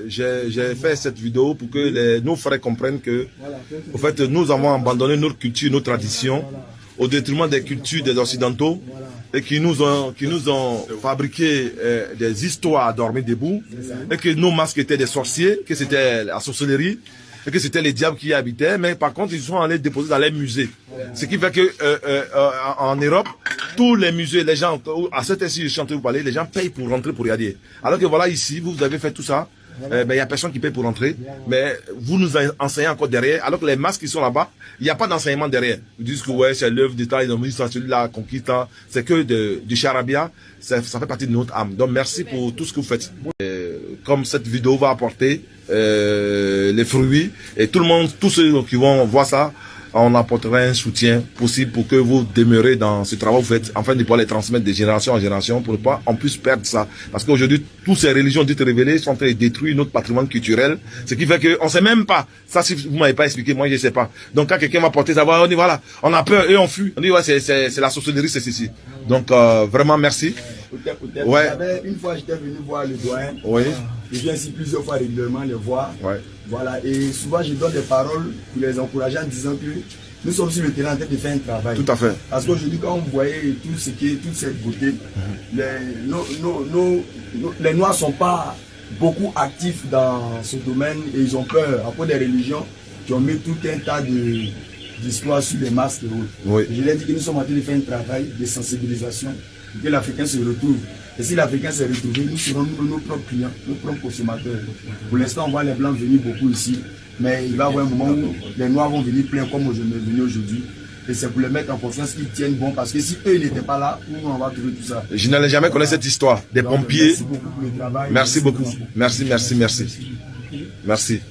J'ai fait cette vidéo pour que nos frères comprennent que, au fait, nous avons abandonné notre culture, nos traditions, au détriment des cultures des Occidentaux, et qui nous ont fabriqué des histoires à dormir debout, et que nos masques étaient des sorciers, que c'était la sorcellerie, et que c'était les diables qui y habitaient, mais par contre, ils sont allés déposer dans les musées. Ce qui fait que en Europe, tous les musées, les gens, à cette heure-ci, je suis en train de vous parler, les gens payent pour rentrer pour regarder. Alors que voilà, ici, vous avez fait tout ça, il n'y a personne qui paye pour rentrer, mais vous nous enseignez encore derrière, alors que les masques qui sont là-bas, il n'y a pas d'enseignement derrière. Vous dites que ouais, c'est l'œuvre d'État, ils ont mis ça, celui-là, conquête, c'est que du charabia, ça fait partie de notre âme. Donc merci pour tout ce que vous faites. Comme cette vidéo va apporter les fruits, et tout le monde, tous ceux qui vont voir ça, on apportera un soutien possible pour que vous demeurez dans ce travail que vous faites, afin de pouvoir les transmettre de génération en génération pour ne pas en plus perdre ça. Parce qu'aujourd'hui, toutes ces religions dites révélées sont en train de détruire notre patrimoine culturel, ce qui fait qu'on ne sait même pas. Ça, si vous ne m'avez pas expliqué, moi je ne sais pas. Donc quand quelqu'un va porter ça, on dit voilà, on a peur et on fuit. On dit ouais, c'est la sorcellerie, c'est ceci. Donc vraiment merci. Ouais. Une fois j'étais venu voir le doyen. Oui. Je viens ici plusieurs fois régulièrement le voir. Ouais. Voilà, et souvent je donne des paroles pour les encourager en disant que nous sommes sur le terrain en train de faire un travail. Tout à fait. Parce qu'aujourd'hui, quand on voyait tout ce qui est, toute cette beauté, les Noirs ne sont pas beaucoup actifs dans ce domaine et ils ont peur. À cause des religions qui ont mis tout un tas d'histoires sur les masques et autres. Oui. Je leur dis que nous sommes en train de faire un travail de sensibilisation pour que l'Africain se retrouve. Et si l'Africain s'est retrouvé, nous serons nos propres clients, nos propres consommateurs. Pour l'instant, on voit les Blancs venir beaucoup ici, mais il va y avoir un moment où les Noirs vont venir plein comme je me venu aujourd'hui. Et c'est pour les mettre en confiance qu'ils tiennent bon, parce que si eux n'étaient pas là, où on va trouver tout ça? Je n'allais jamais connaître cette histoire des pompiers. Merci beaucoup pour le travail. Merci beaucoup. Merci, merci, merci. Merci.